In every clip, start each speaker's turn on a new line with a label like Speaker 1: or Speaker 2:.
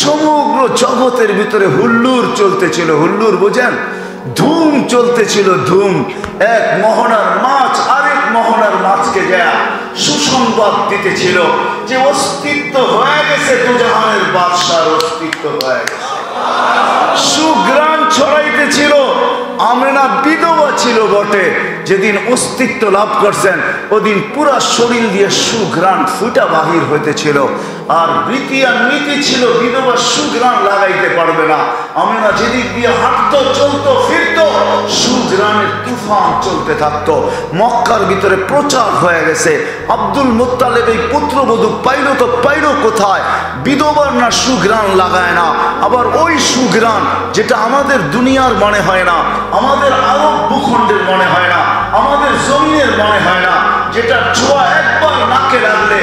Speaker 1: সমগ্র জগতের ভিতরে হুল্লুর চলতেছিল, হুল্লুর বোঝেন, ধুম চলতেছিল, ধুম। এক মোহনার মাছ আরেক মোহনার মাছকে যা সুসংবাদ দিতেছিল যে অস্তিত্ব হয়ে গেছে, দুজাহানের বাদশার অস্তিত্ব হয়ে গেছে। সুগ্রাণ ছড়াইতেছিল। আমেনা বিধবা ছিল বটে, যেদিন অস্তিত্ব লাভ করছেন ওদিন পুরা শরীর দিয়ে সুঘ্রাণ ফুটা বাহির হইতেছিল। আর রীতি আর নীতি ছিল বিধবা সুঘ্রাণ লাগাইতে পারবে না। আমেনা যেদিক দিয়ে হাঁটতো, চলতো, ফিরতো, সুঘ্রাণের তুফান চলতে থাকতো। মক্কার ভিতরে প্রচার হয়ে গেছে, আব্দুল মুত্তালিব এই পুত্রবধূ পাইল তো পাইল কোথায়? বিধবার না সুঘ্রাণ লাগায় না। আবার ওই সুঘ্রাণ যেটা আমাদের দুনিয়ার মনে হয় না, আমাদের আরব ভূখণ্ডের মনে হয় না, আমাদের জমিনের মনে হয় না, যেটা ছোঁয়া একবার নাকে লাগলে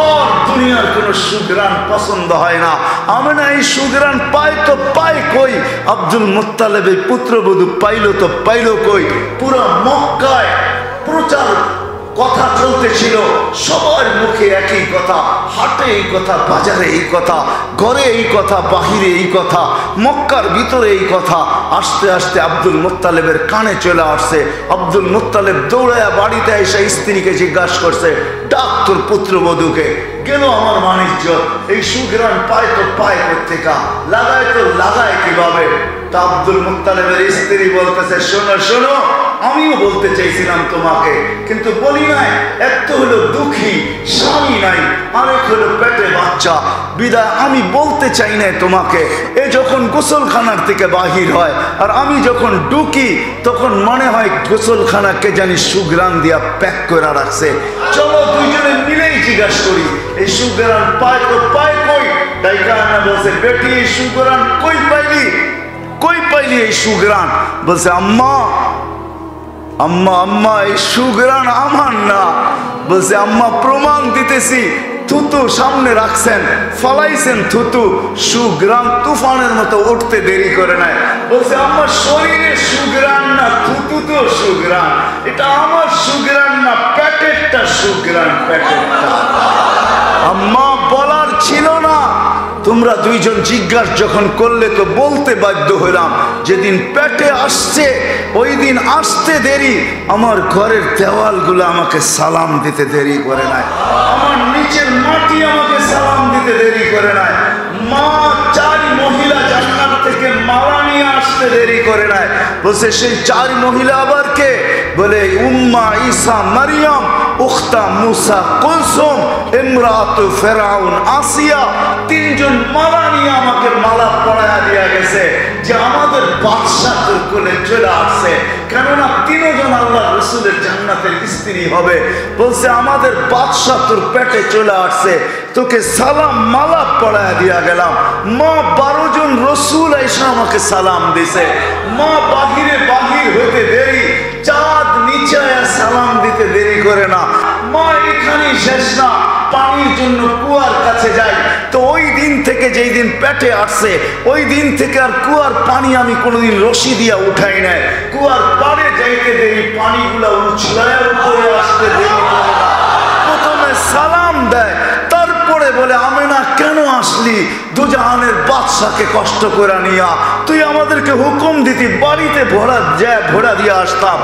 Speaker 1: আর দুনিয়ার কোনো সুঘ্রাণ পছন্দ হয় না। আমেনা এই সুঘ্রাণ পায় তো পায় কই? আব্দুল মুত্তালিব এই পুত্রবধূ পাইল তো পাইল কই? পুরা মক্কায় প্রচার কথা চলতেছিল, সবার মুখে একই কথা, হাটে এই কথা, বাজারে এই কথা, ঘরে এই কথা, বাহিরে এই কথা, মক্কার ভিতরে এই কথা। আস্তে আস্তে আব্দুল মুত্তালিবের কানে চলে আসছে। আব্দুল মুত্তালিব দৌড়ায়া বাড়িতে এসে স্ত্রীকে জিজ্ঞাসা করছে, ডাক তোর পুত্রবধূকে। গেল আমার বাণিজ্য, এই সুঘ্রাণ পায় তো পায় কোত্থেকা, লাগায় তো লাগায় কিভাবে? তা আব্দুল মুত্তালিবের স্ত্রী বলতেছে, শোনো শোনো, আমিও বলতে চাইছিলাম তোমাকে, কিন্তু বলি নাই। এক তো হলো দুঃখী, স্বামী নাই, আরেক হলো পেটে বাচ্চা, বিদায় আমি বলতে চাই না তোমাকে। এ যখন গোসলখানার থেকে বাহির হয় আর আমি যখন ঢুকি, তখন মনে হয় গোসলখানাকে জানি সুঘ্রাণ দিয়া প্যাক করে রাখছে। চলো দুইজনে মিলেই জিজ্ঞাসা করি, এই সুঘ্রাণ পায় তো পায় কই? ডাইকা আনা বলছে, বেটি এই সুঘ্রাণ কই পাইলি? কই পাইলি এই সুঘ্রাণ? বলছে, আম্মা আম্মা আম্মা এই সুঘ্রাণ আমার না। বলছে, আম্মা প্রমাণ দিতেছি, থুতু সামনে রাখছেন, ফলাইছেন থুতু, সুঘ্রাণ তুফানের মতো উঠতে দেরি করে নাই। বলছে, আমার শরীরে সুঘ্রাণ না, থুতু তো সুঘ্রাণ, এটা আমার সুঘ্রাণ না, প্যাকেটটা সুঘ্রাণ, প্যাকেটটা। আম্মা বলার ছিল না, তোমরা দুইজন জিজ্ঞাসা যখন করলে তো বলতে বাধ্য হইলাম। যেদিন পেটে আসছে ওই দিন আসতে দেরি, আমার ঘরের দেওয়ালগুলো আমাকে সালাম দিতে দেরি করে নাই, আমার নিচের মাটি আমাকে সালাম দিতে দেরি করে নাই, মা চার মহিলা জান্নাত থেকে মালা নিয়ে আসতে দেরি করে নাই। বলছে, সেই চার মহিলা আবার কে? বলে, উম্মা ঈসা মারিয়াম, উখতা মুসা কুলসুম, ইমরাতু ফিরাউন আসিয়া। তিনজন মালা নিয়ে আমাকে মালা পরায়া দিয়া গেছে যে আমাদের বাদশা তোর কোলে চলে আসছে, কেননা তিনজন আল্লাহ রসুলের জান্নাতের স্ত্রী হবে। বলছে, আমাদের বাদশা তোর পেটে চলে আসছে, তোকে সালাম মালা পরায়া দিয়া গেলাম। মা 12 জন রসুল এসে আমাকে সালাম দিছে। মা বাহিরে বাহির হইতে দেরি, চাঁদ নিচে সালাম দিতে দেরি করে না। মা এখানেই শেষ না, পানির জন্য কুয়ার কাছে যাই। তো ওই দিন থেকে, যেই দিন পেটে আসছে ওই দিন থেকে আর কুয়ার পানি আমি কোনোদিন রশি দিয়া উঠাই নাই। কুয়ার পাড়ে যাইতে দেরি, পানিগুলা উছলায় উপরে আসতে দেরি করে না। প্রথমে সালাম দেয়, তারপরে বলে, আমেনা কেন আসলি? দুজাহানের বাদশাকে কষ্ট করে নিয়া তুই আমাদেরকে হুকুম দিতি, বাড়িতে ভরা দিয়ে আসতাম।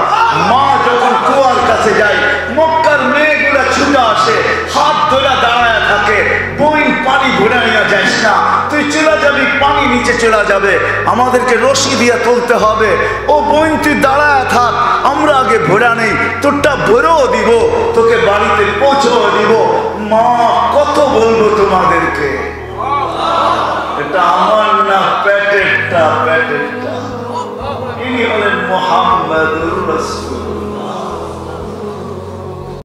Speaker 1: মা যখন কুয়ার কাছে যাই, মক্কার মেয়েগুলা ছুটে আসে, হাত ধরে দাঁড়ায় থাকে, বইন পানি ভরে নিয়ে যাইস না, তুই চলে যাবি, পানি নিচে চলে যাবে, আমাদেরকে রশি দিয়ে তুলতে হবে। ও বইন তুই দাঁড়ায় থাক, আমরা আগে ভরা নেই, তোরটা ভরেও দিব, তোকে বাড়িতে পৌঁছেও দিব। মা কত বলবো তোমাদেরকে, এটা আমার না, প্যাটেরটা, প্যাটেরটা। ইনি হলেন মুহাম্মাদুর রাসূল।